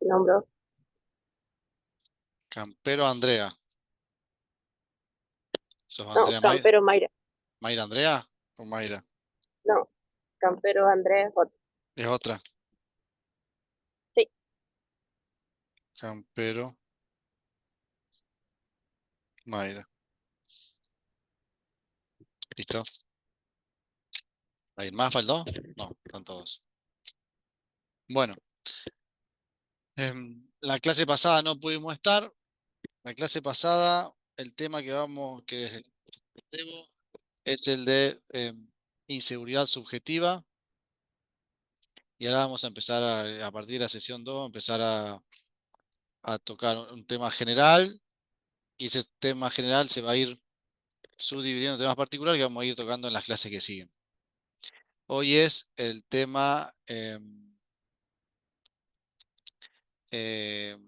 Nombró. Campero Andrea. ¿Sos No, Andrea Mayra? Campero Mayra. ¿Mayra Andrea o Mayra? No, Campero Andrés J. Es otra. Sí. Campero Mayra. ¿Listo? ¿Alguien más faltó? No, están todos. Bueno, la clase pasada no pudimos estar. La clase pasada, el tema que debo, es el de inseguridad subjetiva. Y ahora vamos a empezar a partir de la sesión 2, empezar a tocar un tema general. Y ese tema general se va a ir subdividiendo en temas particulares que vamos a ir tocando en las clases que siguen. Hoy es el tema eh,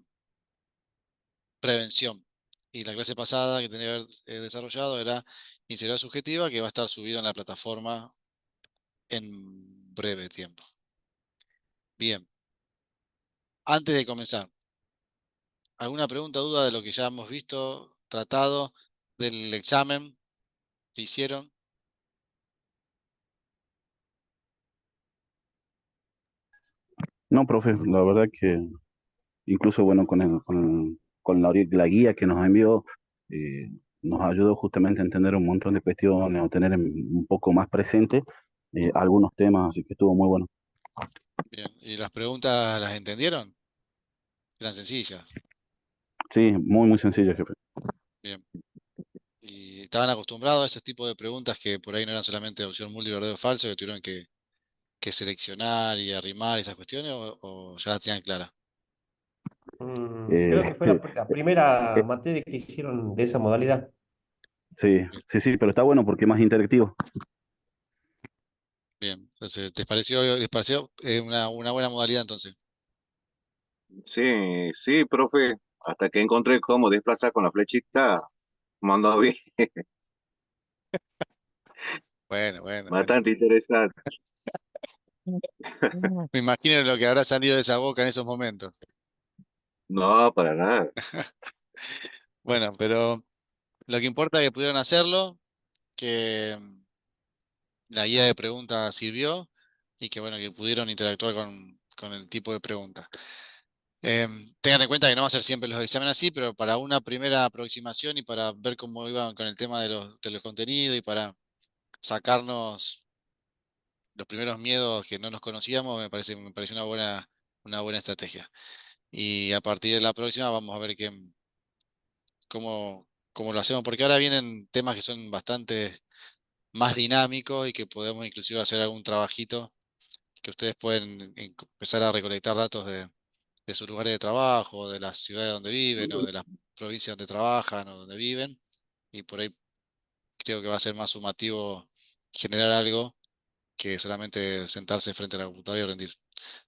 prevención. Y la clase pasada que tenía que haber desarrollado era inseguridad subjetiva, que va a estar subido en la plataforma en breve tiempo. Bien, antes de comenzar, ¿alguna pregunta o duda de lo que ya hemos visto, tratado del examen que hicieron? No, profe, la verdad que incluso, bueno, con la guía que nos envió, eh, nos ayudó justamente a entender un montón de cuestiones, a tener un poco más presente algunos temas, así que estuvo muy bueno. Bien, ¿y las preguntas las entendieron? Eran sencillas. Sí, muy, muy sencillo, jefe. Bien. ¿Y estaban acostumbrados a ese tipo de preguntas que por ahí no eran solamente opción múltiple, verdadero o falso, que tuvieron que seleccionar y arrimar esas cuestiones o ya la tenían clara? Eh, Creo que fue la primera materia que hicieron de esa modalidad. sí, Bien, sí, sí, pero está bueno porque es más interactivo. bien. Entonces, ¿les pareció una buena modalidad entonces? Sí, sí, profe, hasta que encontré cómo desplazar con la flechita, me han dado bien, Bueno, bueno, bueno. bastante interesante. Me imagino lo que habrá salido de esa boca en esos momentos. No, para nada. Bueno, pero lo que importa es que pudieron hacerlo, que la guía de preguntas sirvió y que bueno, que pudieron interactuar con el tipo de preguntas. Tengan en cuenta que no va a ser siempre los exámenes así, pero para una primera aproximación y para ver cómo iban con el tema de los contenidos y para sacarnos los primeros miedos que no nos conocíamos, me parece una buena estrategia. Y a partir de la próxima vamos a ver cómo lo hacemos, porque ahora vienen temas que son bastante más dinámicos y que podemos inclusive hacer algún trabajito que ustedes pueden empezar a recolectar datos de sus lugares de trabajo, de las ciudades donde viven o de las provincias donde trabajan o donde viven. Y por ahí creo que va a ser más sumativo generar algo que solamente sentarse frente a la computadora y rendir.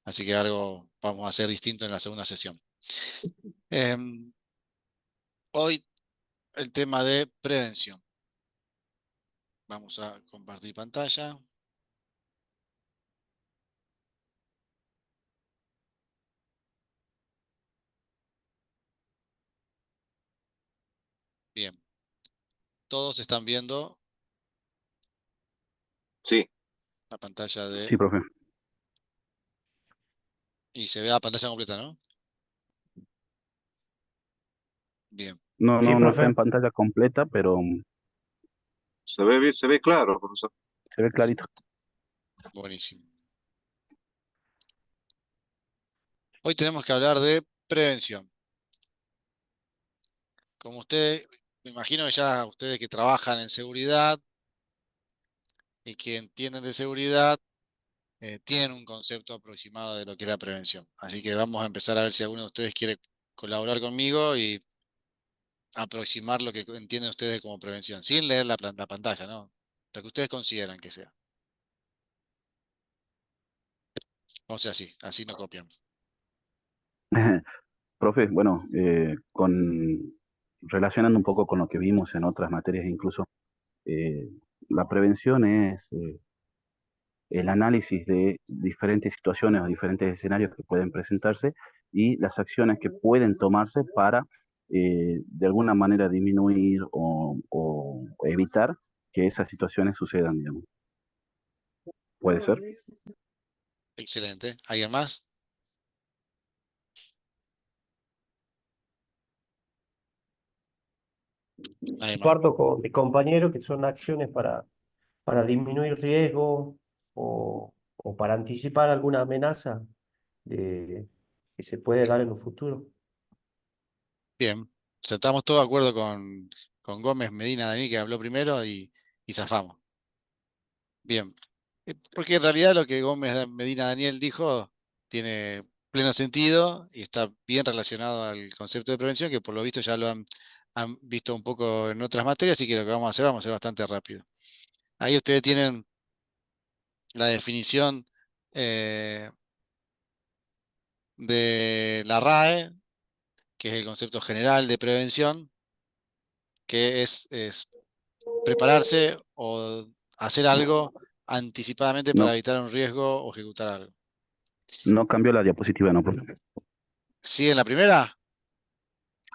Así que algo vamos a hacer distinto en la segunda sesión. Em, Hoy el tema de prevención. Vamos a compartir pantalla. Bien, todos están viendo Sí, la pantalla Sí, profe. y se ve la pantalla completa, ¿no? Bien, No, Sí, no, no está en profe. pantalla completa, pero se ve bien, se ve claro, profesor. se ve clarito. buenísimo. Hoy tenemos que hablar de prevención. Como ustedes, me imagino que ya ustedes que trabajan en seguridad y que entienden de seguridad, tienen un concepto aproximado de lo que es la prevención. Así que vamos a empezar a ver si alguno de ustedes quiere colaborar conmigo y aproximar lo que entienden ustedes como prevención, sin leer la pantalla, ¿no? Lo que ustedes consideran que sea. O sea, así no copian. Profe, bueno, relacionando un poco con lo que vimos en otras materias incluso, eh, la prevención es el análisis de diferentes situaciones o diferentes escenarios que pueden presentarse y las acciones que pueden tomarse para de alguna manera disminuir o evitar que esas situaciones sucedan, digamos. ¿Puede ser? Excelente. ¿Alguien más? ¿Alguien más? Comparto con mi compañero que son acciones para disminuir riesgo o para anticipar alguna amenaza que se puede dar en un futuro. Bien. O sea, estamos todos de acuerdo con Gómez, Medina, Dani, que habló primero y zafamos. Bien. Porque en realidad lo que Medina Daniel dijo tiene pleno sentido y está bien relacionado al concepto de prevención, que por lo visto ya lo han visto un poco en otras materias, así que lo que vamos a hacer bastante rápido. Ahí ustedes tienen la definición eh, de la RAE, que es el concepto general de prevención, que es prepararse o hacer algo anticipadamente para No, evitar un riesgo o ejecutar algo. no cambió la diapositiva, no, profe. ¿Sigue en la primera?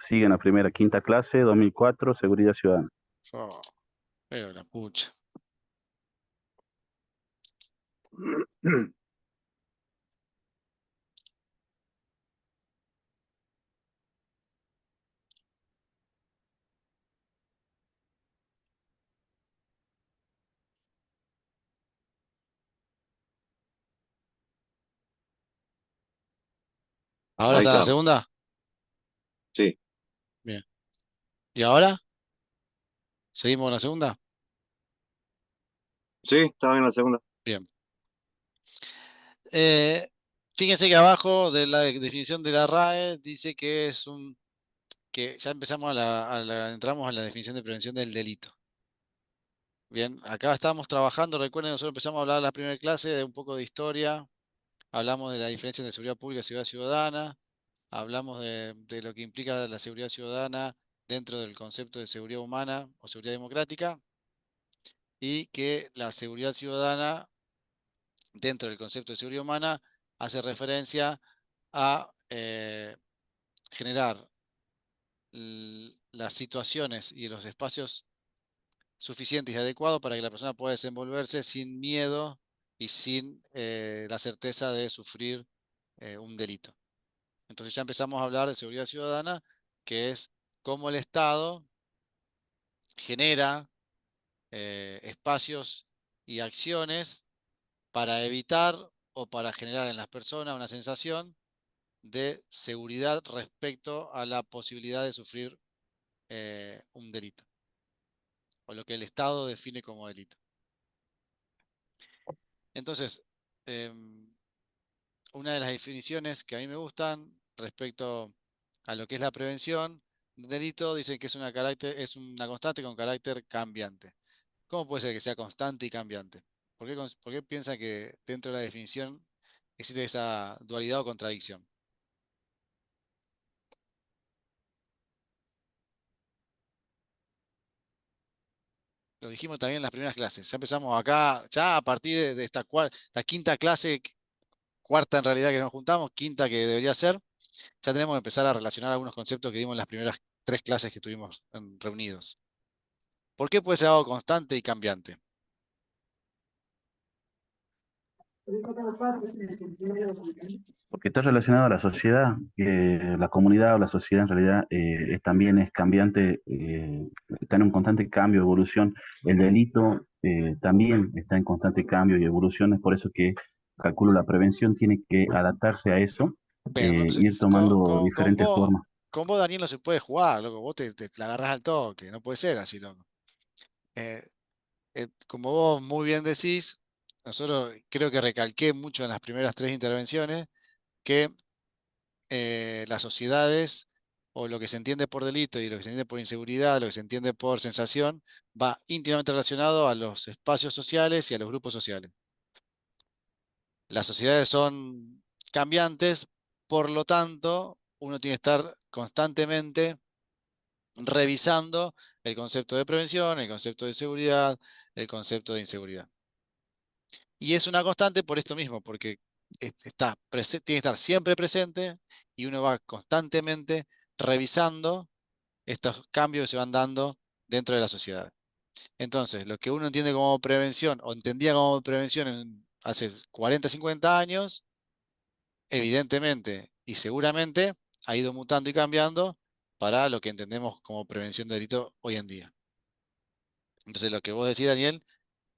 Sigue en la primera, quinta clase, 2004, Seguridad Ciudadana. Oh, pero la pucha. ¿Ahora Ahí está en la estamos. segunda? Sí, Bien. ¿Y ahora? ¿Seguimos en la segunda? sí, estaba en la segunda. Bien. Eh, Fíjense que abajo de la definición de la RAE dice que es que ya empezamos entramos a la definición de prevención del delito. Bien, acá estábamos trabajando, recuerden, nosotros empezamos a hablar en la primera clase de un poco de historia, hablamos de la diferencia entre seguridad pública y seguridad ciudadana, hablamos de lo que implica la seguridad ciudadana dentro del concepto de seguridad humana o seguridad democrática, y que la seguridad ciudadana dentro del concepto de seguridad humana hace referencia a generar las situaciones y los espacios suficientes y adecuados para que la persona pueda desenvolverse sin miedo y sin la certeza de sufrir un delito. Entonces ya empezamos a hablar de seguridad ciudadana, que es cómo el Estado genera espacios y acciones para evitar o para generar en las personas una sensación de seguridad respecto a la posibilidad de sufrir un delito, o lo que el Estado define como delito. Entonces, una de las definiciones que a mí me gustan respecto a lo que es la prevención del delito, dicen que es es una constante con carácter cambiante. ¿Cómo puede ser que sea constante y cambiante? ¿Por qué piensa que dentro de la definición existe esa dualidad o contradicción? Lo dijimos también en las primeras clases. Ya empezamos acá, ya a partir de esta quinta clase, cuarta en realidad que nos juntamos, quinta que debería ser, ya tenemos que empezar a relacionar algunos conceptos que vimos en las primeras tres clases que estuvimos reunidos. ¿Por qué puede ser algo constante y cambiante? Porque está relacionado a la sociedad, la comunidad o la sociedad en realidad también es cambiante, está en un constante cambio, evolución. El delito también está en constante cambio y evolución, es por eso que calculo la prevención tiene que adaptarse a eso, Bueno, entonces, ir tomando diferentes formas. con vos, Daniel, no se puede jugar, loco. Vos te la agarrás al toque, no puede ser así, loco. Eh, Como vos muy bien decís, nosotros creo que recalqué mucho en las primeras tres intervenciones que las sociedades o lo que se entiende por delito y lo que se entiende por inseguridad, lo que se entiende por sensación, va íntimamente relacionado a los espacios sociales y a los grupos sociales. Las sociedades son cambiantes, por lo tanto, uno tiene que estar constantemente revisando el concepto de prevención, el concepto de seguridad, el concepto de inseguridad. Y es una constante por esto mismo, porque tiene que estar siempre presente y uno va constantemente revisando estos cambios que se van dando dentro de la sociedad. Entonces, lo que uno entiende como prevención o entendía como prevención hace 40, 50 años, evidentemente y seguramente ha ido mutando y cambiando para lo que entendemos como prevención de delito hoy en día. Entonces, lo que vos decís, Daniel,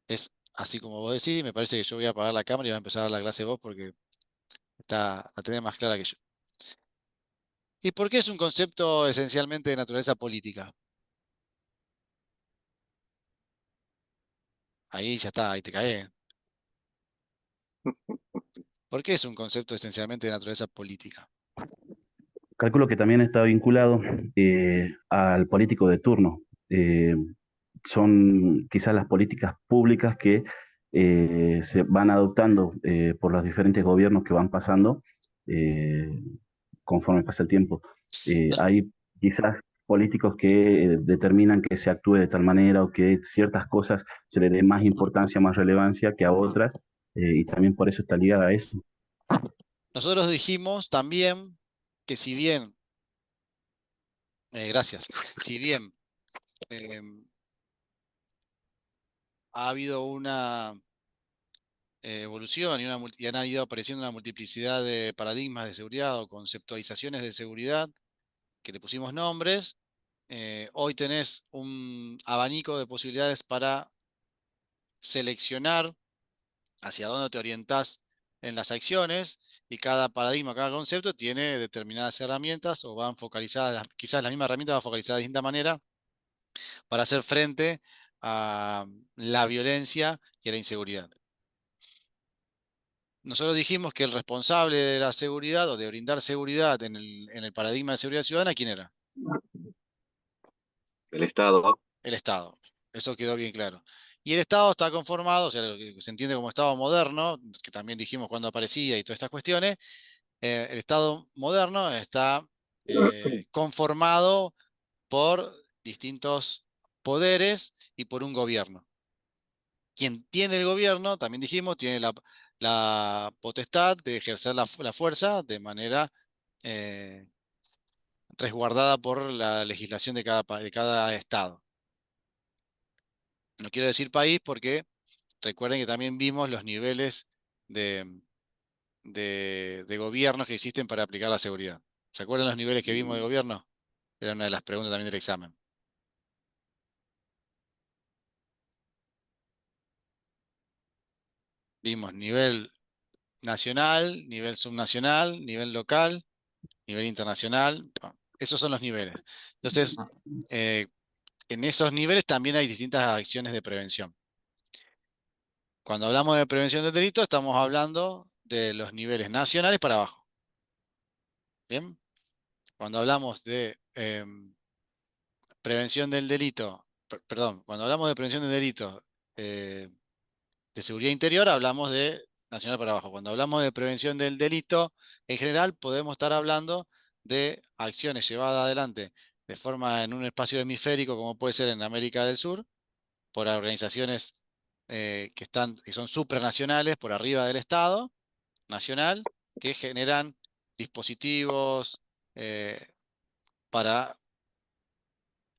es así como vos decís. Me parece que yo voy a apagar la cámara y voy a empezar a dar la clase vos porque la tenés más clara que yo. ¿Y por qué es un concepto esencialmente de naturaleza política? Ahí ya está, ahí te cae. ¿Por qué es un concepto esencialmente de naturaleza política? Calculo que también está vinculado al político de turno. Eh, Son quizás las políticas públicas que se van adoptando por los diferentes gobiernos que van pasando eh, conforme pasa el tiempo. No- Hay quizás políticos que determinan que se actúe de tal manera o que ciertas cosas se le dé más importancia, más relevancia que a otras, y también por eso está ligada a eso. Nosotros dijimos también que si bien, gracias, si bien ha habido una evolución y han ido apareciendo una multiplicidad de paradigmas de seguridad o conceptualizaciones de seguridad que le pusimos nombres, hoy tenés un abanico de posibilidades para seleccionar hacia dónde te orientás en las acciones y cada paradigma, cada concepto tiene determinadas herramientas o van focalizadas, quizás la misma herramienta va focalizada de distinta manera para hacer frente a la violencia y a la inseguridad. Nosotros dijimos que el responsable de la seguridad o de brindar seguridad en el paradigma de seguridad ciudadana, ¿quién era? El Estado. El Estado. Eso quedó bien claro. Y el Estado está conformado, o sea, lo que se entiende como Estado moderno, que también dijimos cuando aparecía y todas estas cuestiones, el Estado moderno está conformado por distintos poderes y por un gobierno. Quien tiene el gobierno, también dijimos, tiene la potestad de ejercer la fuerza de manera eh, resguardada por la legislación de cada estado. No quiero decir país porque recuerden que también vimos los niveles de, de gobiernos que existen para aplicar la seguridad. ¿Se acuerdan los niveles que vimos de gobierno? Era una de las preguntas también del examen. Vimos nivel nacional, nivel subnacional, nivel local, nivel internacional. Bueno, esos son los niveles. Entonces, eh, en esos niveles también hay distintas acciones de prevención. Cuando hablamos de prevención del delito, estamos hablando de los niveles nacionales para abajo. ¿Bien? Cuando hablamos de prevención del delito, perdón, cuando hablamos de prevención del delito de seguridad interior, hablamos de nacional para abajo. Cuando hablamos de prevención del delito, en general podemos estar hablando de acciones llevadas adelante de forma en un espacio hemisférico, como puede ser en América del Sur, por organizaciones que son supranacionales, por arriba del Estado nacional, que generan dispositivos para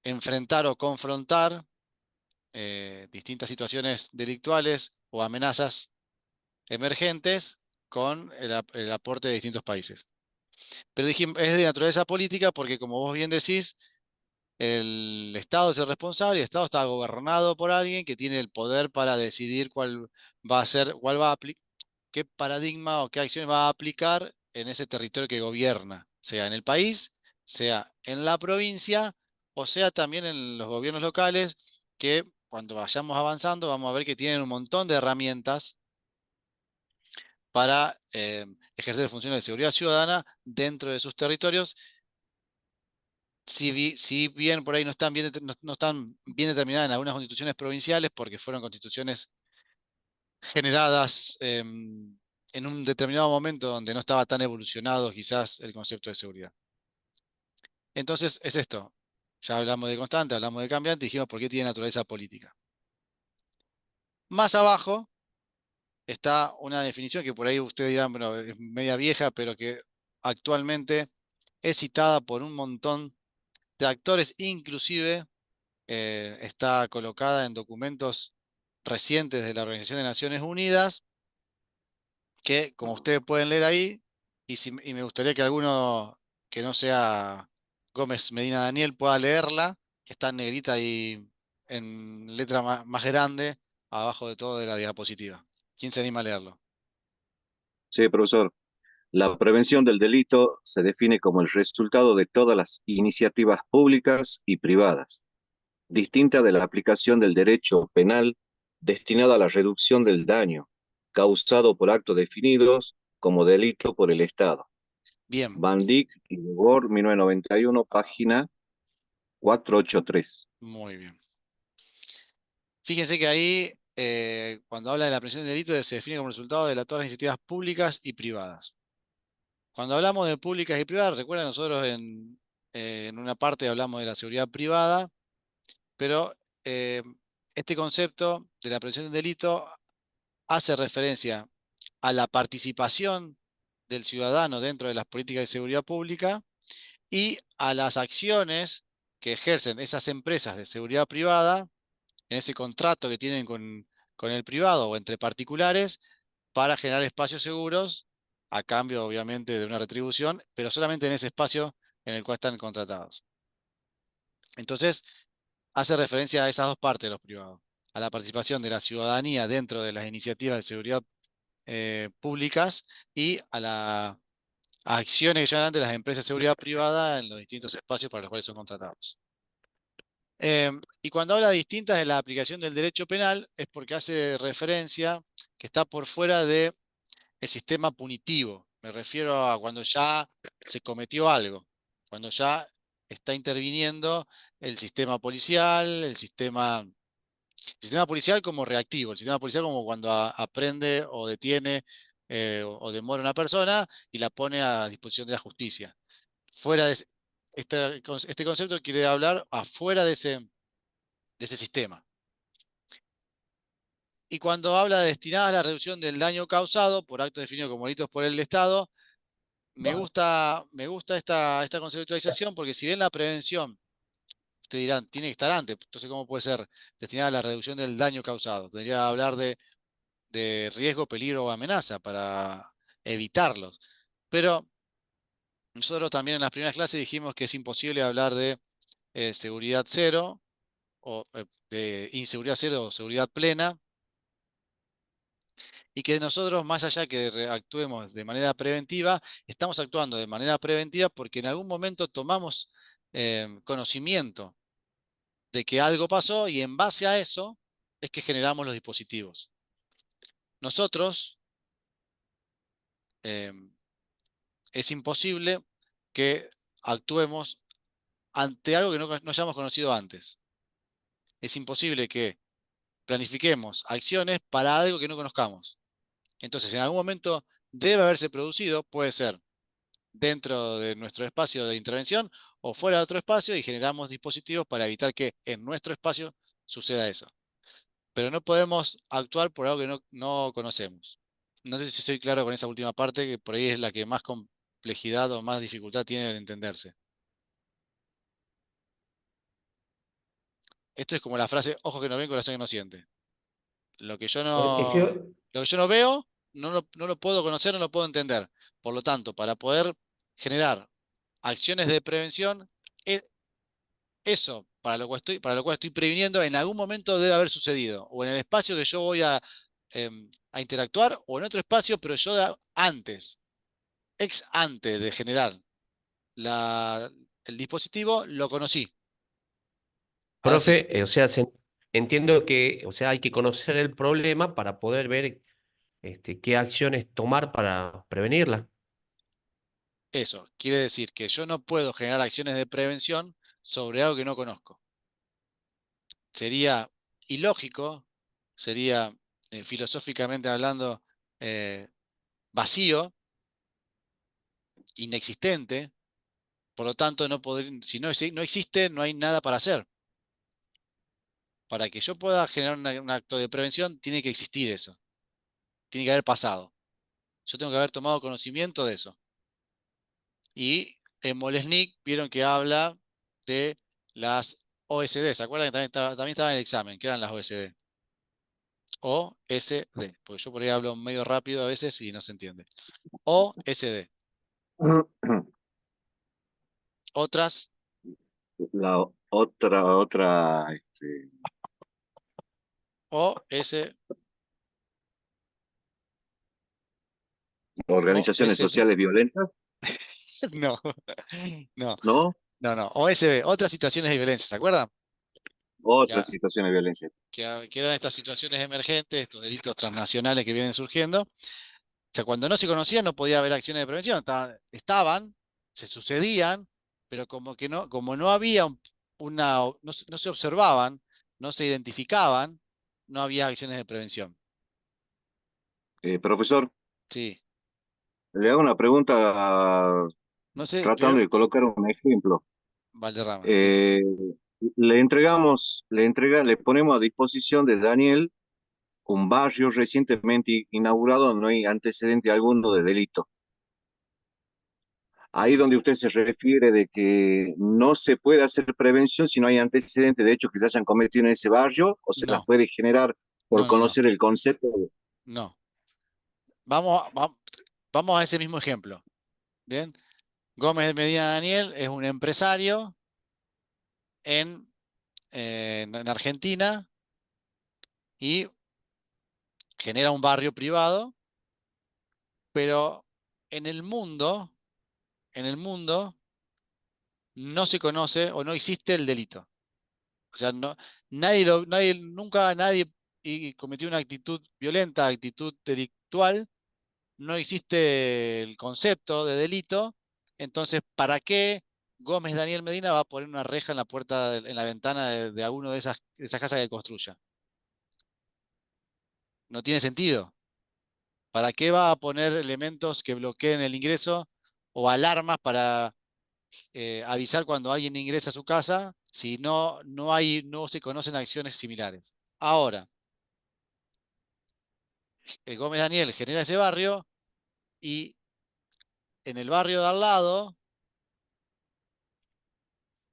enfrentar o confrontar distintas situaciones delictuales o amenazas emergentes con el aporte de distintos países. Pero dijimos, es de naturaleza política porque, como vos bien decís, el Estado es el responsable y el Estado está gobernado por alguien que tiene el poder para decidir cuál va a ser, qué paradigma o qué acciones va a aplicar en ese territorio que gobierna, sea en el país, sea en la provincia o sea también en los gobiernos locales, que cuando vayamos avanzando vamos a ver que tienen un montón de herramientas para ejercer funciones de seguridad ciudadana dentro de sus territorios. Si bien por ahí no están no están bien determinadas en algunas constituciones provinciales, porque fueron constituciones generadas en un determinado momento donde no estaba tan evolucionado quizás el concepto de seguridad. Entonces es esto. Ya hablamos de constante, hablamos de cambiante, dijimos por qué tiene naturaleza política. Más abajo está una definición que por ahí ustedes dirán, bueno, es media vieja, pero que actualmente es citada por un montón de actores, inclusive está colocada en documentos recientes de la Organización de Naciones Unidas, que como ustedes pueden leer ahí, y me gustaría que alguno que no sea Gómez Medina Daniel pueda leerla, que está en negrita y en letra más grande, abajo de todo de la diapositiva. ¿Quién se anima a leerlo? Sí, profesor. La prevención del delito se define como el resultado de todas las iniciativas públicas y privadas, distinta de la aplicación del derecho penal destinada a la reducción del daño causado por actos definidos como delito por el Estado. Bien, Van Dyck y Degord, 1991, página 483. muy bien. Fíjense que ahí, cuando habla de la prevención del delito, se define como resultado de todas las iniciativas públicas y privadas. Cuando hablamos de públicas y privadas, recuerden, nosotros en una parte hablamos de la seguridad privada, pero eh, este concepto de la prevención del delito hace referencia a la participación del ciudadano dentro de las políticas de seguridad pública y a las acciones que ejercen esas empresas de seguridad privada en ese contrato que tienen con el privado o entre particulares para generar espacios seguros a cambio, obviamente, de una retribución, pero solamente en ese espacio en el cual están contratados. Entonces, hace referencia a esas dos partes de los privados, a la participación de la ciudadanía dentro de las iniciativas de seguridad públicas y a acciones que llevan adelante las empresas de seguridad privada en los distintos espacios para los cuales son contratados. Y cuando habla distintas de la aplicación del derecho penal es porque hace referencia que está por fuera del sistema punitivo. Me refiero a cuando ya se cometió algo, cuando ya está interviniendo el sistema policial, el sistema policial como reactivo, el sistema policial como cuando aprende o detiene o demora a una persona y la pone a disposición de la justicia. Fuera de este concepto quiere hablar afuera de ese sistema. Y cuando habla de destinadas a la reducción del daño causado por actos definidos como delitos por el Estado, me gusta esta conceptualización porque si bien la prevención, ustedes dirán, tiene que estar antes, entonces ¿cómo puede ser destinada a la reducción del daño causado? Tendría que hablar de riesgo, peligro o amenaza para evitarlos. Pero nosotros también en las primeras clases dijimos que es imposible hablar de seguridad cero o de inseguridad cero o seguridad plena, y que nosotros, más allá que actuemos de manera preventiva, estamos actuando de manera preventiva porque en algún momento tomamos conocimiento de que algo pasó y en base a eso es que generamos los dispositivos. Nosotros, eh, es imposible que actuemos ante algo que no hayamos conocido antes. Es imposible que planifiquemos acciones para algo que no conozcamos. Entonces, en algún momento debe haberse producido, puede ser dentro de nuestro espacio de intervención o fuera de otro espacio y generamos dispositivos para evitar que en nuestro espacio suceda eso. Pero no podemos actuar por algo que no conocemos. No sé si soy claro con esa última parte, que por ahí es la que más complejidad o más dificultad tiene de entenderse. Esto es como la frase, ojo que no ven, corazón que no siente. Lo que yo no, Eso, lo que yo no veo, no lo puedo conocer, no lo puedo entender. Por lo tanto, para poder generar acciones de prevención, e- eso para lo cual estoy previniendo, en algún momento debe haber sucedido, o en el espacio que yo voy a interactuar, o en otro espacio, pero yo antes de generar el dispositivo, lo conocí. Ahora sí, profe, o sea, entiendo que, o sea, hay que conocer el problema para poder ver qué acciones tomar para prevenirla. eso quiere decir que yo no puedo generar acciones de prevención sobre algo que no conozco. Sería ilógico, sería filosóficamente hablando vacío, inexistente, por lo tanto si no existe, no hay nada para hacer. Para que yo pueda generar un acto de prevención, tiene que existir eso, tiene que haber pasado. Yo tengo que haber tomado conocimiento de eso. Y en Molesnik vieron que habla de las OSD. ¿Se acuerdan que también estaba en el examen? ¿Qué eran las OSD? OSD. Porque yo por ahí hablo medio rápido a veces y no se entiende. OSD. Otras, La otra, OS, organizaciones OSB. sociales violentas, No, no, ¿no? no. OSB. Otras situaciones de violencia. ¿Se acuerdan? Que, Otras situaciones de violencia. que eran estas situaciones emergentes, estos delitos transnacionales que vienen surgiendo. O sea, cuando no se conocían no podía haber acciones de prevención. Estaban, se sucedían, pero como que no, como no había no se observaban, no se identificaban, no había acciones de prevención. Profesor, Sí. le hago una pregunta No sé, tratando de colocar un ejemplo. Valderrama, sí. Eh, le ponemos a disposición de Daniel un barrio recientemente inaugurado, no hay antecedente alguno de delito. Ahí donde usted se refiere de que no se puede hacer prevención si no hay antecedentes de hechos que se hayan cometido en ese barrio, o se las No, puede generar por no. conocer el concepto. No. Vamos a ese mismo ejemplo. Bien. Gómez de Medina Daniel es un empresario en Argentina y genera un barrio privado, pero en el mundo, en el mundo no se conoce o no existe el delito. O sea, no, nunca nadie cometió una actitud violenta, actitud delictual, no existe el concepto de delito. Entonces, ¿para qué Gómez Daniel Medina va a poner una reja en la puerta, en la ventana de alguna de esas casas que construya? No tiene sentido. ¿Para qué va a poner elementos que bloqueen el ingreso o alarmas para avisar cuando alguien ingresa a su casa si no se conocen acciones similares? Ahora, Gómez Daniel genera ese barrio y en el barrio de al lado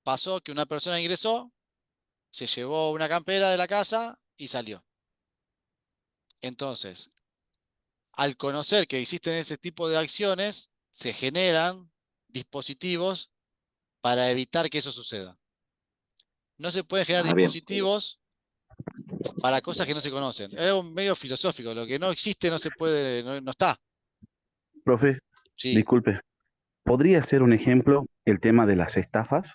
pasó que una persona ingresó, se llevó una campera de la casa y salió. Entonces, al conocer que existen ese tipo de acciones, se generan dispositivos para evitar que eso suceda. No se pueden generar Ah, bien. dispositivos para cosas que no se conocen. Es algo medio filosófico. Lo que no existe no se puede, no está. Profe, Sí, disculpe, ¿podría ser un ejemplo el tema de las estafas?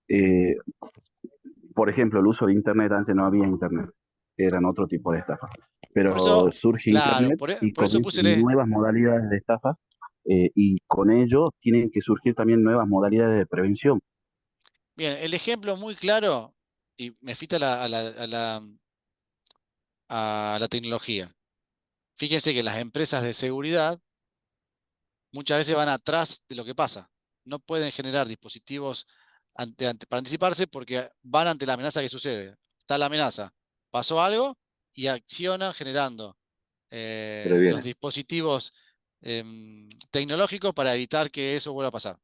Eh, por ejemplo, el uso de Internet, antes no había Internet, eran otro tipo de estafas. por eso, Pero surge claro, Internet y por eso comienzan puse nuevas modalidades de estafas y con ello tienen que surgir también nuevas modalidades de prevención. bien, el ejemplo muy claro, y me fita a la tecnología. Fíjense que las empresas de seguridad muchas veces van atrás de lo que pasa. No pueden generar dispositivos para anticiparse porque van ante la amenaza que sucede. Está la amenaza, pasó algo y accionan generando los Previene. dispositivos tecnológicos para evitar que eso vuelva a pasar.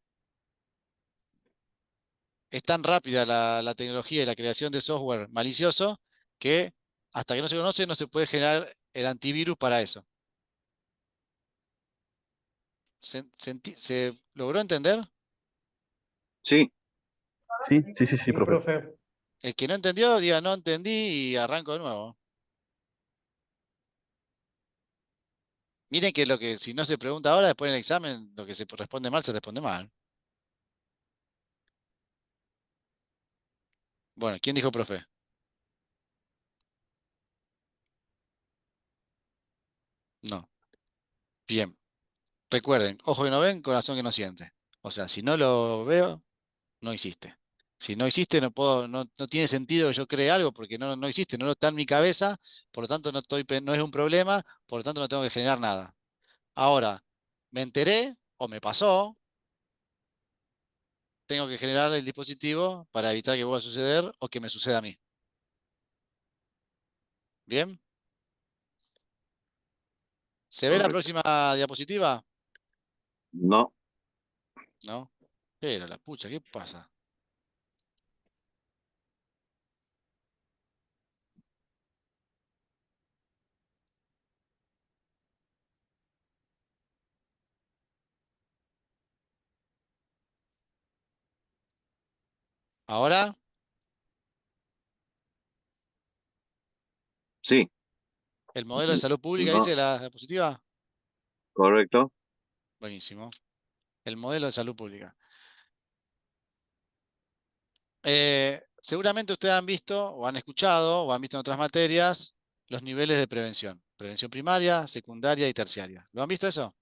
Es tan rápida la tecnología y la creación de software malicioso que hasta que no se conoce no se puede generar el antivirus para eso. ¿Se logró entender? Sí, Sí, Sí, profe. profe. El que no entendió, diga no entendí y arranco de nuevo. Miren que lo que si no se pregunta ahora, después en el examen, lo que se responde mal, se responde mal. Bueno, ¿quién dijo profe? No. Bien. Recuerden, ojo que no ven, corazón que no siente. O sea, si no lo veo, no existe. Si no existe, no tiene sentido que yo cree algo porque no existe, no está en mi cabeza, por lo tanto no es un problema, por lo tanto no tengo que generar nada. Ahora, me enteré o me pasó, tengo que generar el dispositivo para evitar que vuelva a suceder o que me suceda a mí. ¿Bien? ¿Se ve la correcto. próxima diapositiva? No, ¿no? Pero la pucha, ¿qué pasa? Ahora, Sí, el modelo de salud pública, no, dice la diapositiva. correcto. Buenísimo. El modelo de salud pública. Seguramente ustedes han visto o han escuchado o han visto en otras materias los niveles de prevención. Prevención primaria, secundaria y terciaria. ¿Lo han visto eso?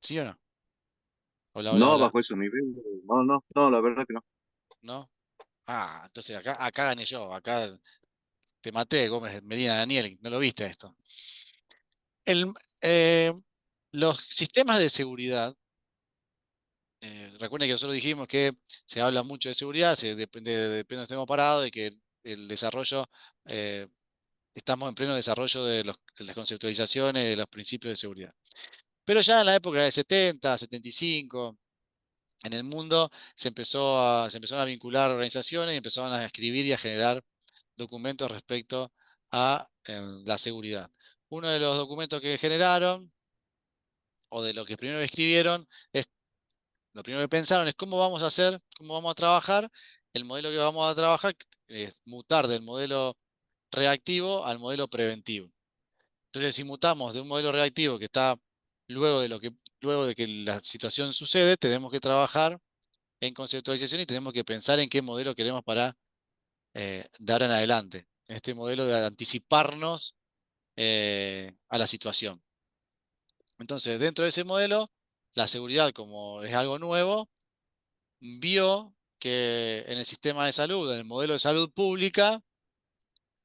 ¿Sí o no? Hola, hola, No hola. bajo esos niveles. No, no, no, la verdad que no. ¿No? Ah, entonces acá gané yo. Acá te maté, Gómez Medina Daniel. No lo viste esto. El, eh, los sistemas de seguridad, recuerden que nosotros dijimos que se habla mucho de seguridad, depende de donde estemos parados y que el desarrollo, eh, estamos en pleno desarrollo de las conceptualizaciones, de los principios de seguridad. Pero ya en la época de 70, 75, en el mundo se empezaron a vincular organizaciones y empezaron a escribir y a generar documentos respecto a la seguridad. Uno de los documentos que generaron, o de lo que primero escribieron, es lo primero que pensaron es cómo vamos a hacer, cómo vamos a trabajar. El modelo que vamos a trabajar es mutar del modelo reactivo al modelo preventivo. Entonces, si mutamos de un modelo reactivo que está luego de que la situación sucede, tenemos que trabajar en conceptualización y tenemos que pensar en qué modelo queremos para de ahora en adelante. Este modelo de anticiparnos a la situación. Entonces, dentro de ese modelo, la seguridad, como es algo nuevo, vio que en el sistema de salud, en el modelo de salud pública,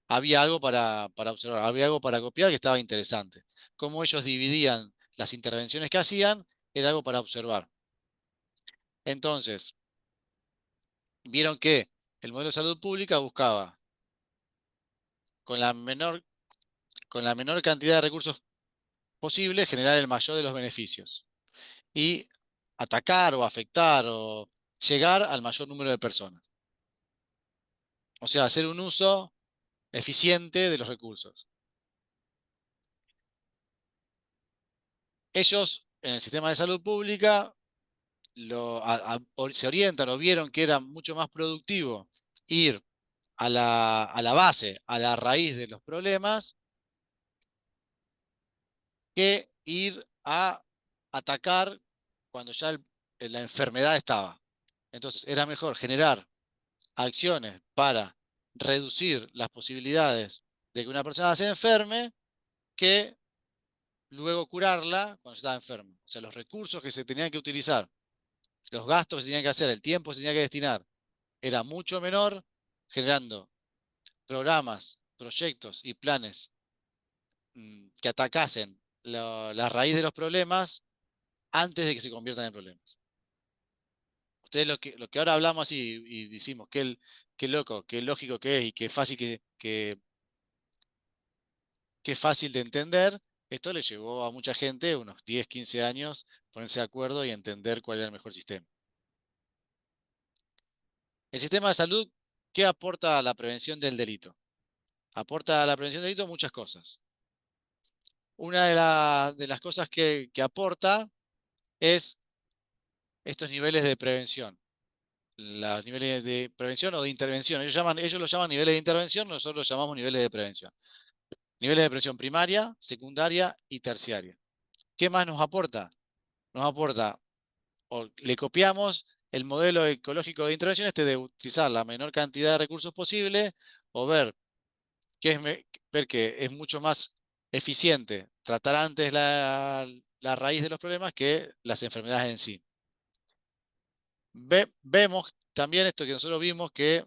había algo para observar, había algo para copiar que estaba interesante. Cómo ellos dividían las intervenciones que hacían, era algo para observar. Entonces, vieron que el modelo de salud pública buscaba con la menor, con la menor cantidad de recursos posible generar el mayor de los beneficios y atacar o afectar o llegar al mayor número de personas. O sea, hacer un uso eficiente de los recursos. Ellos, en el sistema de salud pública, se orientan o vieron que era mucho más productivo ir a la base, a la raíz de los problemas, que ir a atacar cuando ya la enfermedad estaba. Entonces, era mejor generar acciones para reducir las posibilidades de que una persona se enferme que luego curarla cuando estaba enferma. O sea, los recursos que se tenían que utilizar, los gastos que se tenían que hacer, el tiempo que se tenía que destinar, era mucho menor generando programas, proyectos y planes que atacasen la raíz de los problemas antes de que se conviertan en problemas. Ustedes lo que ahora hablamos así y decimos qué loco, qué lógico que es y qué fácil que fácil de entender, esto le llevó a mucha gente unos 10, 15 años ponerse de acuerdo y entender cuál era el mejor sistema. El sistema de salud, ¿qué aporta a la prevención del delito? Aporta a la prevención del delito muchas cosas. Una de las cosas que aporta es estos niveles de prevención. Los niveles de prevención o de intervención. Ellos lo llaman niveles de intervención, nosotros los llamamos niveles de prevención. Niveles de prevención primaria, secundaria y terciaria. ¿Qué más nos aporta? Nos aporta, o le copiamos el modelo ecológico de intervención, de utilizar la menor cantidad de recursos posible, o ver que es mucho más eficiente tratar antes la raíz de los problemas que las enfermedades en sí. Vemos también esto que nosotros vimos, que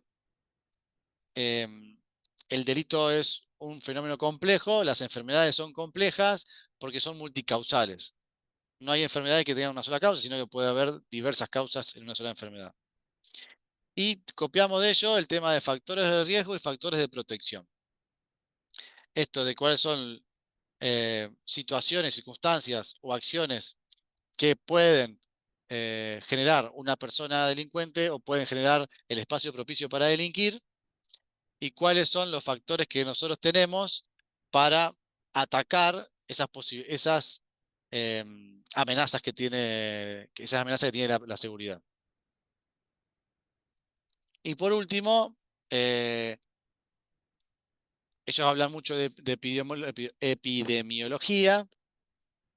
el delito es un fenómeno complejo, las enfermedades son complejas porque son multicausales. No hay enfermedades que tengan una sola causa, sino que puede haber diversas causas en una sola enfermedad. Y copiamos de ello el tema de factores de riesgo y factores de protección. esto de cuáles son situaciones, circunstancias o acciones que pueden generar una persona delincuente o pueden generar el espacio propicio para delinquir, y cuáles son los factores que nosotros tenemos para atacar esas amenazas que tiene, esas amenazas que tiene la seguridad. Y por último, ellos hablan mucho de epidemiología,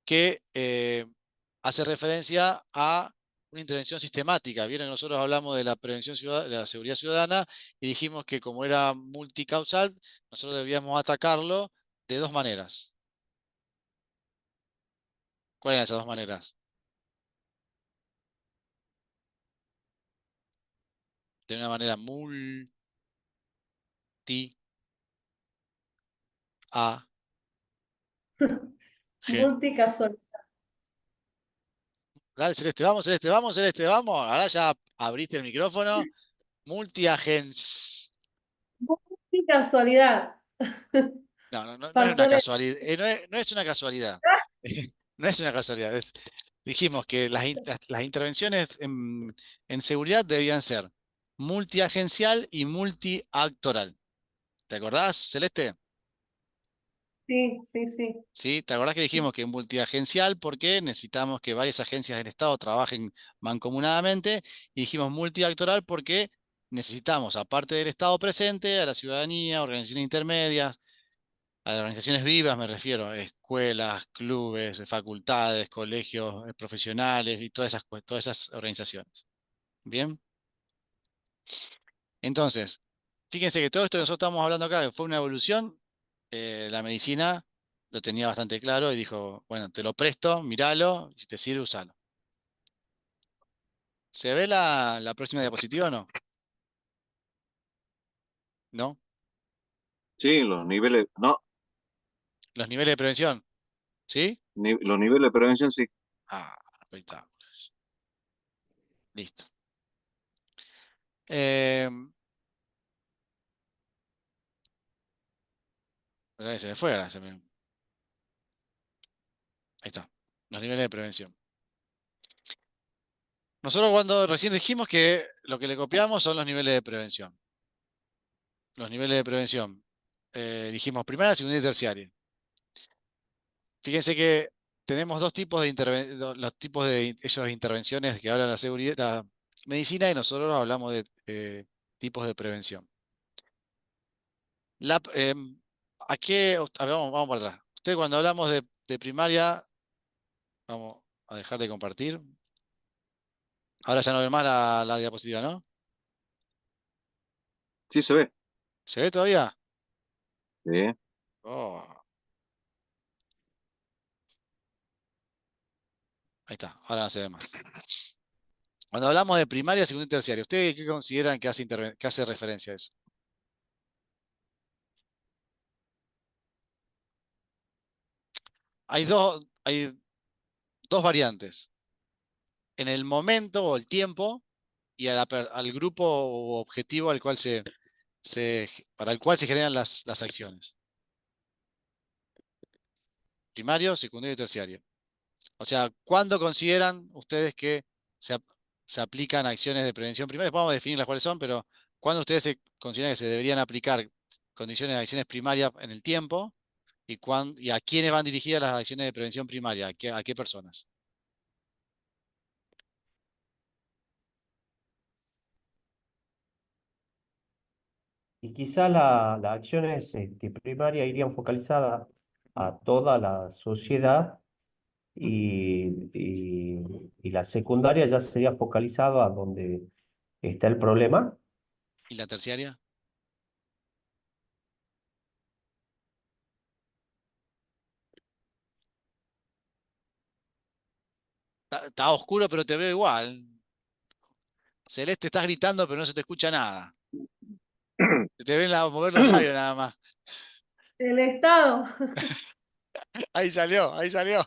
que hace referencia a una intervención sistemática. Vieron que nosotros hablamos de la prevención de la seguridad ciudadana y dijimos que como era multicausal, nosotros debíamos atacarlo de dos maneras. ¿Cuáles eran esas dos maneras? De una manera a gen. Multicasual. Dale, Celeste, vamos, Celeste, vamos, Celeste, vamos. Ahora ya abriste el micrófono. Multiagens. Multicasualidad. No es una Factores. casualidad. No es una casualidad. No es una casualidad. Dijimos que las intervenciones en seguridad debían ser multiagencial y multiactoral. ¿Te acordás, Celeste? Sí, sí, sí. ¿Sí? ¿Te acordás que dijimos que multiagencial porque necesitamos que varias agencias del Estado trabajen mancomunadamente? Y dijimos multiactoral porque necesitamos, aparte del Estado presente, a la ciudadanía, organizaciones intermedias, a las organizaciones vivas me refiero, escuelas, clubes, facultades, colegios profesionales y todas esas organizaciones. Bien, entonces, fíjense que todo esto que nosotros estamos hablando acá que fue una evolución. La medicina lo tenía bastante claro y dijo, bueno, te lo presto, míralo, y si te sirve, usalo. ¿Se ve la próxima diapositiva o no? ¿No? Sí, los niveles, no, Los niveles de prevención, ¿sí? los niveles de prevención sí. Ah, espectacular. Listo. Eh, se me fue ahora. Ahí está. Los niveles de prevención. Nosotros cuando recién dijimos que lo que le copiamos son los niveles de prevención. Los niveles de prevención. Dijimos primaria, secundaria y terciaria. Fíjense que tenemos dos tipos de los tipos de esas intervenciones que hablan la seguridad, la medicina, y nosotros hablamos de tipos de prevención. La, ¿A qué? A ver, vamos para atrás. Usted cuando hablamos de primaria, vamos a dejar de compartir. Ahora ya no ve más la diapositiva, ¿no? Sí se ve. ¿Se ve todavía? Sí. Oh, ahí está, ahora no se ve más. Cuando hablamos de primaria, secundaria y terciaria, ¿ustedes qué consideran que que hace referencia a eso? Hay dos variantes. En el momento o el tiempo y al grupo o objetivo al cual para el cual se generan las acciones. Primario, secundario y terciario. O sea, ¿cuándo consideran ustedes que se, ap- se aplican acciones de prevención primaria? Vamos a definir las cuáles son, pero ¿cuándo ustedes se consideran que se deberían aplicar condiciones de acciones primarias en el tiempo? ¿Y a quiénes van dirigidas las acciones de prevención primaria? A qué personas? Y quizá las acciones primarias irían focalizadas a toda la sociedad y la secundaria ya sería focalizado a donde está el problema. ¿Y la terciaria? Está oscuro, pero te veo igual. Celeste, estás gritando, pero no se te escucha nada. Se te ven mover los labios nada más. El Estado. Ahí salió, ahí salió.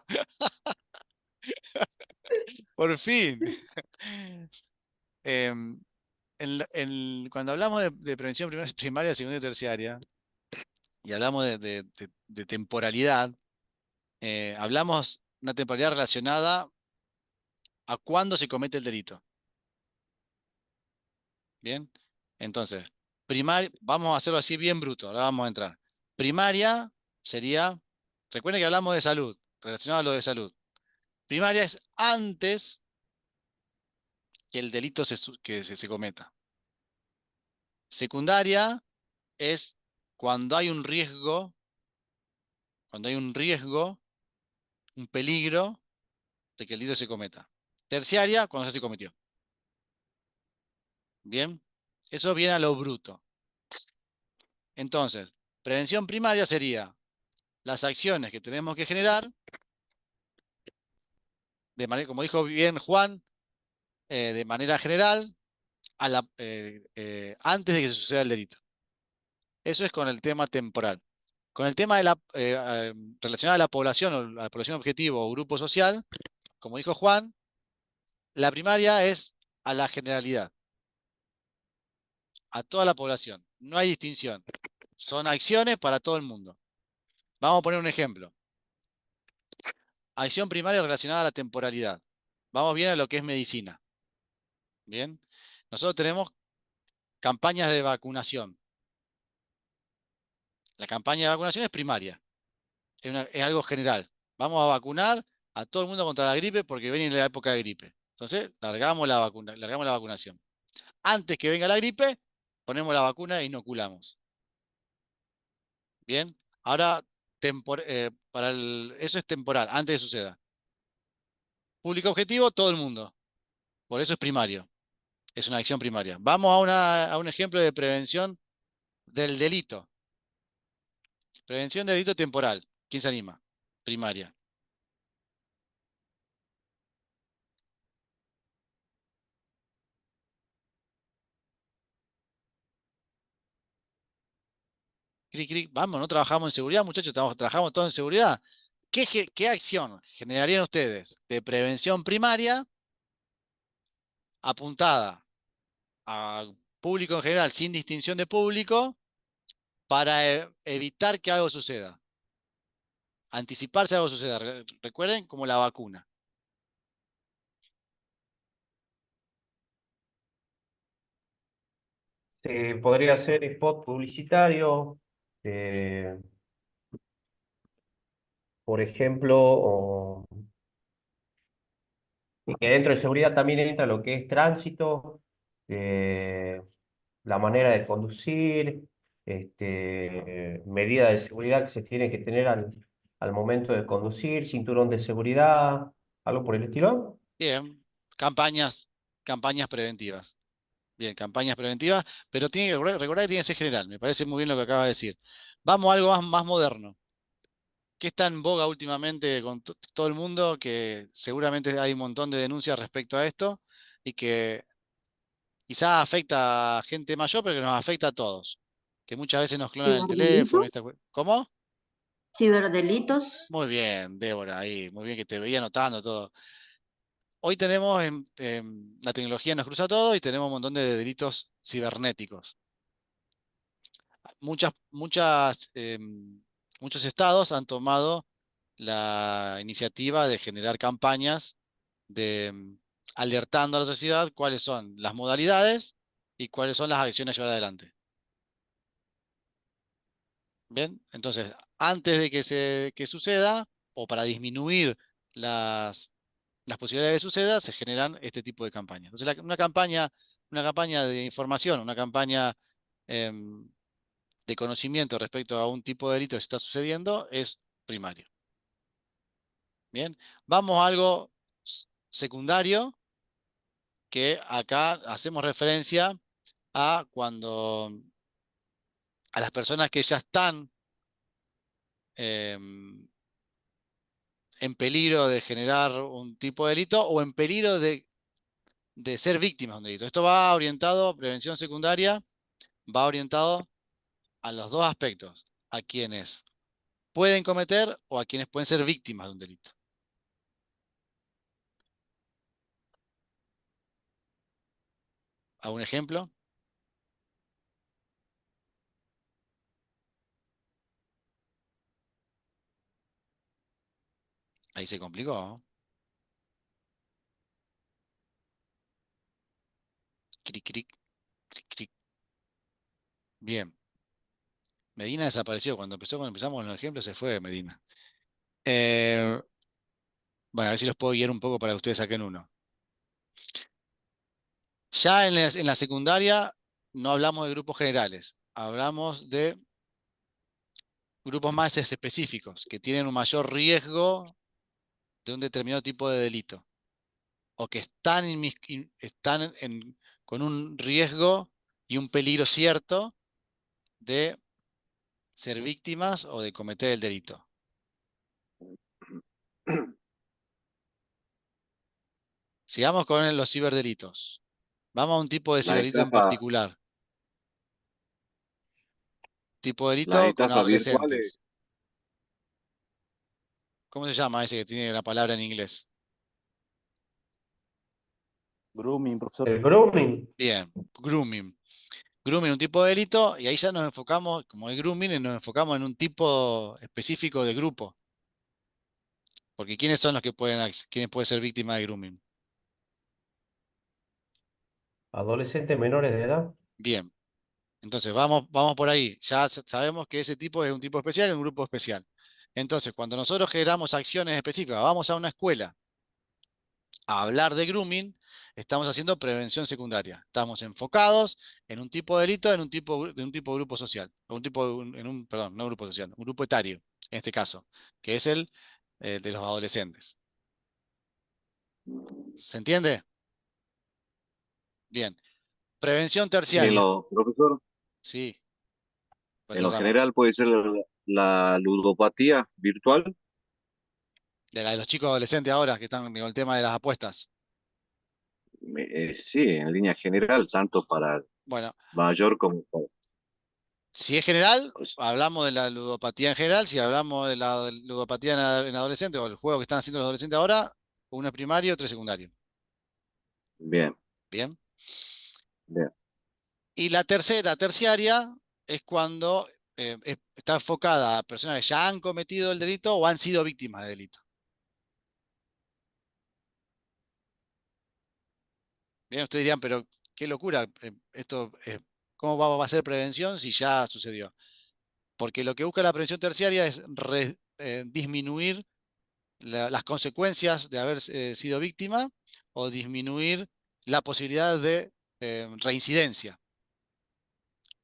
Por fin. Cuando hablamos de prevención primaria, secundaria y terciaria, y hablamos de temporalidad, hablamos una temporalidad relacionada a cuándo se comete el delito. Bien, entonces, vamos a hacerlo así bien bruto, ahora vamos a entrar. Primaria sería, recuerden que hablamos de salud, relacionado a lo de salud. Primaria es antes que el delito se cometa. Secundaria es cuando hay un riesgo, un peligro de que el delito se cometa. Terciaria, cuando ya se cometió. Bien, eso viene a lo bruto. Entonces, prevención primaria sería las acciones que tenemos que generar, de manera, como dijo bien Juan, de manera general, antes de que suceda el delito. Eso es con el tema temporal. Con el tema de relacionado a la población, o a la población objetivo o grupo social, como dijo Juan, la primaria es a la generalidad, a toda la población. No hay distinción. Son acciones para todo el mundo. Vamos a poner un ejemplo. Acción primaria relacionada a la temporalidad. Vamos bien a lo que es medicina. Bien. Nosotros tenemos campañas de vacunación. La campaña de vacunación es primaria. Es algo general. Vamos a vacunar a todo el mundo contra la gripe porque viene la época de gripe. Entonces, largamos la vacunación. Antes que venga la gripe, ponemos la vacuna e inoculamos. Bien. Ahora, eso es temporal, antes de que suceda. Público objetivo, todo el mundo. Por eso es primario. Es una acción primaria. Vamos a un ejemplo de prevención del delito. Prevención del delito temporal. ¿Quién se anima? Primaria. Cric, cric. Vamos, no trabajamos en seguridad, muchachos, trabajamos todos en seguridad. ¿Qué acción generarían ustedes de prevención primaria apuntada a público en general, sin distinción de público, para evitar que algo suceda? Anticiparse a algo suceda. Recuerden, como la vacuna. Podría ser spot publicitario, eh, por ejemplo, y que dentro de seguridad también entra lo que es tránsito, eh, la manera de conducir, medida de seguridad que se tiene que tener al momento de conducir, cinturón de seguridad, algo por el estilo. Bien, campañas preventivas. Bien, campañas preventivas, pero tiene que recordar que tiene que ser general. Me parece muy bien lo que acaba de decir. Vamos a algo más moderno. ¿Qué está en boga últimamente con todo el mundo? Que seguramente hay un montón de denuncias respecto a esto y que quizás afecta a gente mayor, pero que nos afecta a todos. Que muchas veces nos clonan el teléfono. ¿Ciberdelito? ¿Cómo? ¿Ciberdelitos? Muy bien, Débora, ahí. Muy bien que te veía anotando todo. Hoy tenemos, la tecnología nos cruza todo y tenemos un montón de delitos cibernéticos. Muchos estados han tomado la iniciativa de generar campañas de alertando a la sociedad cuáles son las modalidades y cuáles son las acciones a llevar adelante. Bien, entonces, antes de que suceda, o para disminuir las posibilidades de que suceda, se generan este tipo de campañas. Entonces, una campaña de información, una campaña em, de conocimiento respecto a un tipo de delito que está sucediendo es primario. Bien, vamos a algo secundario, que acá hacemos referencia a cuando a las personas que ya están em, en peligro de generar un tipo de delito o en peligro de ser víctimas de un delito. Esto va orientado, prevención secundaria, va orientado a los dos aspectos, a quienes pueden cometer o a quienes pueden ser víctimas de un delito. ¿Algún ejemplo? Ahí se complicó, ¿no? Cric, cric, cric, cric. Bien. Medina desapareció. Cuando empezamos con los ejemplos, se fue Medina. Bueno, a ver si los puedo guiar un poco para que ustedes saquen uno. Ya en la secundaria no hablamos de grupos generales. Hablamos de grupos más específicos, que tienen un mayor riesgo de un determinado tipo de delito. O que están, con un riesgo y un peligro cierto de ser víctimas o de cometer el delito. Sigamos con los ciberdelitos. Vamos a un tipo de La ciberdelito en estafa, particular. Tipo de las delito con estafas virtuales, adolescentes. ¿Cómo se llama ese que tiene la palabra en inglés? Grooming, profesor. El grooming, Bien, grooming. Grooming, un tipo de delito, y ahí ya nos enfocamos, como el grooming, nos enfocamos en un tipo específico de grupo. Porque ¿quiénes son los que quiénes pueden ser víctimas de grooming? adolescentes menores de edad. Bien, entonces vamos por ahí. Ya sabemos que ese tipo es un tipo especial y un grupo especial. Entonces, cuando nosotros generamos acciones específicas, vamos a una escuela a hablar de grooming, estamos haciendo prevención secundaria. Estamos enfocados en un tipo de delito, de un tipo de grupo social, o un tipo perdón, no grupo social, un grupo etario, en este caso, que es el de los adolescentes. ¿Se entiende? Bien. Prevención en terciaria. lo, profesor, Sí, en cualquier lo rama. general puede ser la ludopatía virtual. De la de los chicos adolescentes ahora que están con el tema de las apuestas. Sí, en línea general, tanto para el Bueno, mayor como para... si es general, pues, hablamos de la ludopatía en general. Si hablamos de la ludopatía en adolescentes o el juego que están haciendo los adolescentes ahora, uno es primario, otro es secundario. bien, Bien. bien. Y la tercera, terciaria, es cuando está enfocada a personas que ya han cometido el delito o han sido víctimas de delito. Bien, ustedes dirían, pero qué locura, ¿cómo va a ser prevención si ya sucedió? Porque lo que busca la prevención terciaria es disminuir las consecuencias de haber sido víctima o disminuir la posibilidad de reincidencia.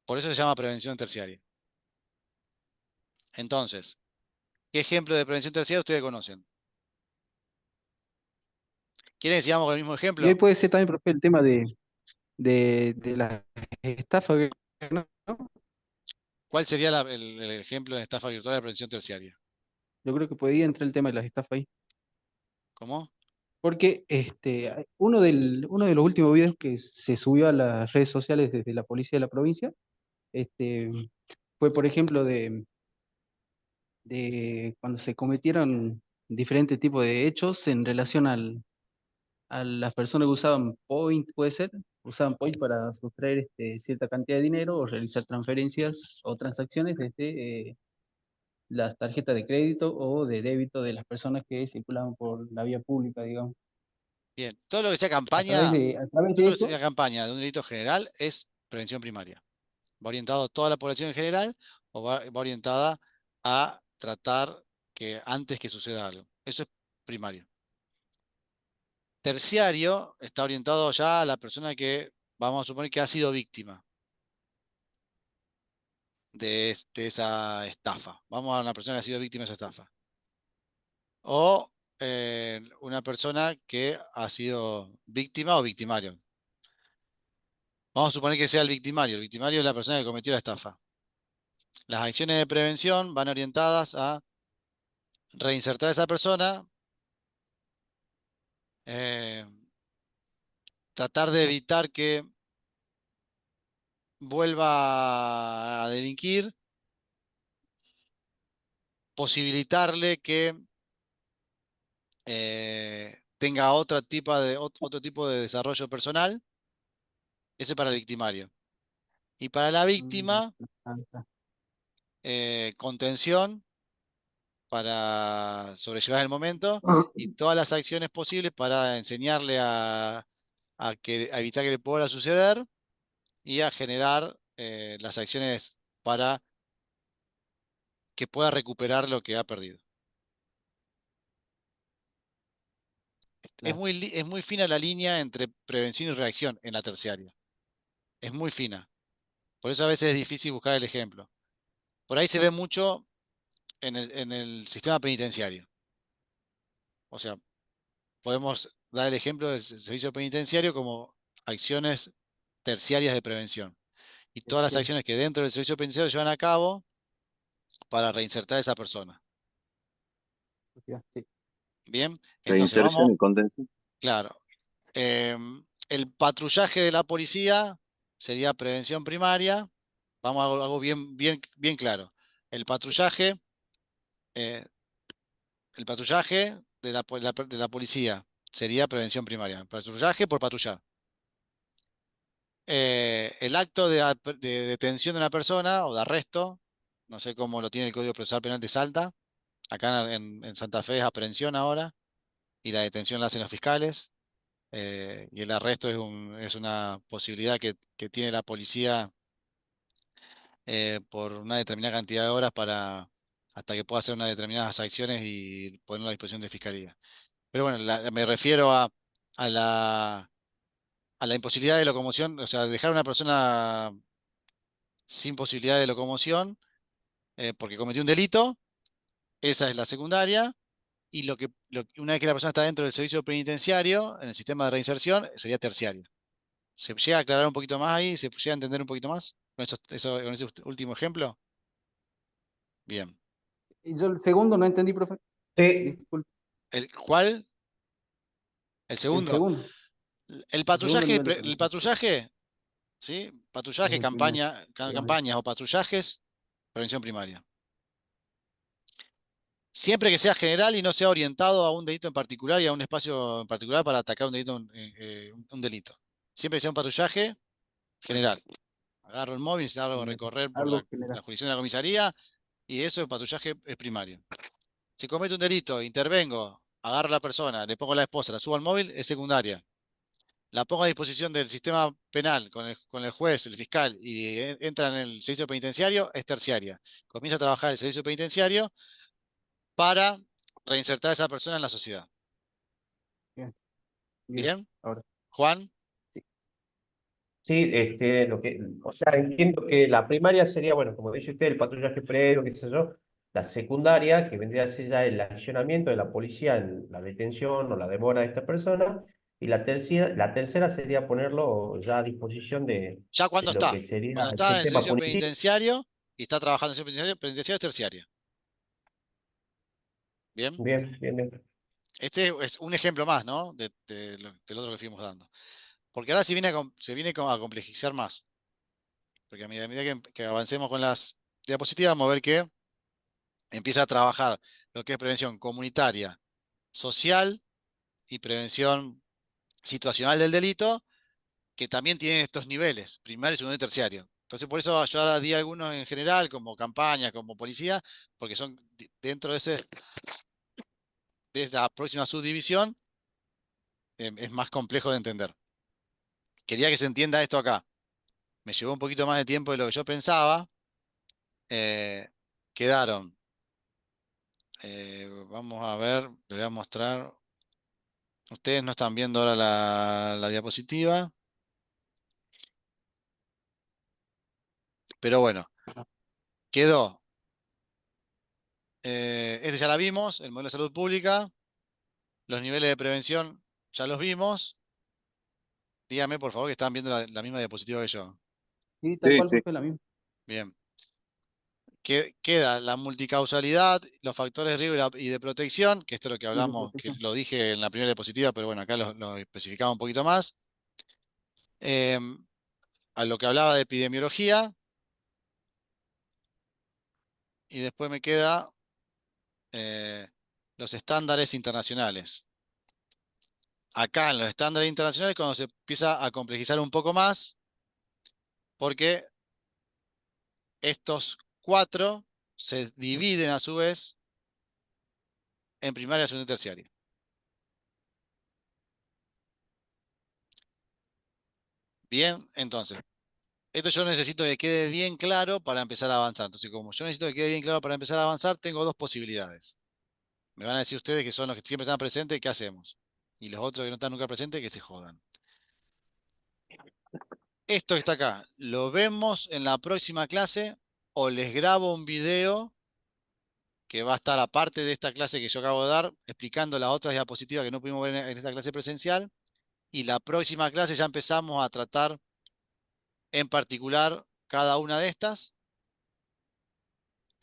Por eso se llama prevención terciaria. Entonces, ¿qué ejemplo de prevención terciaria ustedes conocen? ¿Quieren que sigamos con el mismo Y ahí ejemplo? puede ser también, profe, el tema de las estafas, ¿no? ¿Cuál sería el ejemplo de estafa virtual de prevención terciaria? Yo creo que podría entrar el tema de las estafas ahí. ¿Cómo? Porque uno de los últimos videos que se subió a las redes sociales desde la policía de la provincia, este, fue, por ejemplo, de cuando se cometieron diferentes tipos de hechos en relación a las personas que usaban Point, puede ser, usaban Point para sustraer cierta cantidad de dinero o realizar transferencias o transacciones desde las tarjetas de crédito o de débito de las personas que circulaban por la vía pública, digamos. Bien, todo lo que sea campaña, A través todo de lo que sea eso, campaña de un delito general es prevención primaria. ¿Va orientado a toda la población en general o va orientada a tratar que antes que suceda algo? Eso es primario. Terciario está orientado ya a la persona que vamos a suponer que ha sido víctima de esa estafa. Vamos a una persona que ha sido víctima de esa estafa. O una persona que ha sido víctima o victimario. Vamos a suponer que sea el victimario. El victimario es la persona que cometió la estafa. Las acciones de prevención van orientadas a reinsertar a esa persona, eh, tratar de evitar que vuelva a delinquir, posibilitarle que tenga otro tipo de desarrollo personal. Ese para el victimario. Y para la mm, víctima, ah, ah, contención para sobrellevar el momento y todas las acciones posibles para enseñarle a evitar que le pueda suceder y a generar las acciones para que pueda recuperar lo que ha perdido. Claro. Es muy fina la línea entre prevención y reacción en la terciaria. Es muy fina. Por eso a veces es difícil buscar el ejemplo. Por ahí se ve mucho en el sistema penitenciario. O sea, podemos dar el ejemplo del servicio penitenciario como acciones terciarias de prevención. Y todas las Sí. acciones que dentro del servicio penitenciario llevan a cabo para reinsertar a esa persona. Sí. Bien, entonces Reinserción vamos, y contención. claro. El patrullaje de la policía sería prevención primaria. Vamos a algo bien claro. El patrullaje, eh, el patrullaje de la policía sería prevención primaria. Patrullaje por patrullar. El acto de detención de una persona o de arresto, no sé cómo lo tiene el Código Procesal Penal de Salta. Acá en Santa Fe es aprehensión ahora y la detención la hacen los fiscales. Y el arresto es una posibilidad que tiene la policía por una determinada cantidad de horas hasta que pueda hacer unas determinadas acciones y ponerlo a disposición de fiscalía. Pero bueno, me refiero a a la imposibilidad de locomoción, o sea, dejar a una persona sin posibilidad de locomoción porque cometió un delito, esa es la secundaria. Y una vez que la persona está dentro del servicio penitenciario, en el sistema de reinserción, sería terciario. ¿Se llega a aclarar un poquito más ahí? ¿Se llega a entender un poquito más con ese último ejemplo? Bien. Y yo el segundo no entendí, profe. Sí, Disculpe. ¿Cuál? El El segundo. segundo. El El segundo patrullaje, nivel de el prevención. patrullaje, ¿sí? Es Patrullaje, el primero. campañas o patrullajes, prevención primaria. Siempre que sea general y no sea orientado a un delito en particular y a un espacio en particular para atacar un delito. Siempre que sea un patrullaje general. Agarro el móvil, salgo a recorrer por Algo la general. jurisdicción de la comisaría y eso, el patrullaje es primario. Si comete un delito, intervengo, agarro a la persona, le pongo a la esposa, la subo al móvil, es secundaria. La pongo a disposición del sistema penal con el juez, el fiscal y entra en el servicio penitenciario, es terciaria. Comienza a trabajar el servicio penitenciario para reinsertar a esa persona en la sociedad. Bien. Bien. ¿Bien? Ahora. Juan, sí, o sea, entiendo que la primaria sería, bueno, como dice usted, el patrullaje previo, qué sé yo. La secundaria, que vendría a ser ya el accionamiento de la policía en la detención o la demora de esta persona. Y la tercera sería ponerlo ya a disposición ya de lo que sería cuando el está en el sistema servicio policial. penitenciario y está trabajando en el servicio penitenciario es terciaria. ¿Bien? Bien, bien, bien. Este es un ejemplo más, ¿no? Del otro que fuimos dando. Porque ahora se viene a complejizar más. Porque a medida que avancemos con las diapositivas, vamos a ver que empieza a trabajar lo que es prevención comunitaria, social y prevención situacional del delito, que también tienen estos niveles, primario, segundo y terciario. Entonces, por eso yo ahora di algunos en general, como campaña, como policía, porque son dentro de esa próxima subdivisión, es más complejo de entender. Quería que se entienda esto acá. Me llevó un poquito más de tiempo de lo que yo pensaba. Eh, quedaron. Vamos a ver, le voy a mostrar. Ustedes no están viendo ahora la diapositiva, pero bueno, quedó. Este ya la vimos, el modelo de salud pública. Los niveles de prevención ya los vimos. Díganme, por favor, que están viendo la misma diapositiva que yo. Sí, tal Sí, cual, sí. profe, la misma. Bien. Queda la multicausalidad, los factores de riesgo y de protección, que esto es lo que Y de hablamos, que protección. lo dije en la primera diapositiva, pero bueno, acá lo especificaba un poquito más. A lo que hablaba de epidemiología. Y después me queda los estándares internacionales. Acá en los estándares internacionales cuando se empieza a complejizar un poco más, porque estos cuatro se dividen a su vez en primaria, segunda y terciaria. Bien, entonces, esto yo necesito que quede bien claro para empezar a avanzar. Entonces, como yo necesito que quede bien claro para empezar a avanzar, tengo dos posibilidades. Me van a decir ustedes que son los que siempre están presentes, ¿qué hacemos? Y los otros que no están nunca presentes, que se jodan. Esto que está acá, lo vemos en la próxima clase o les grabo un video que va a estar aparte de esta clase que yo acabo de dar, explicando las otras diapositivas que no pudimos ver en esta clase presencial. Y la próxima clase ya empezamos a tratar en particular cada una de estas.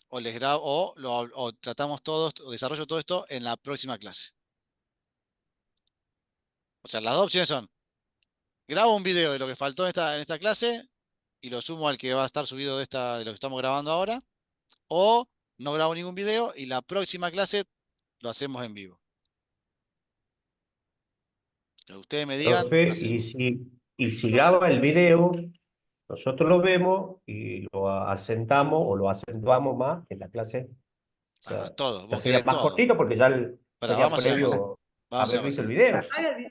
O les grabo, o tratamos todo, o desarrollo todo esto en la próxima clase. O sea, las dos opciones son: grabo un video de lo que faltó en esta clase y lo sumo al que va a estar subido de lo que estamos grabando ahora. O no grabo ningún video y la próxima clase lo hacemos en vivo. Lo que ustedes me digan, Profe, hacemos. y si graba el video, nosotros lo vemos y lo asentamos o lo acentuamos más que en la clase. O sea, Todo. ya Vos sería querés más todo. cortito porque ya Pero sería vamos a hacer una cosa. previo Vamos a hacer haber una visto cosa. el video. Haga el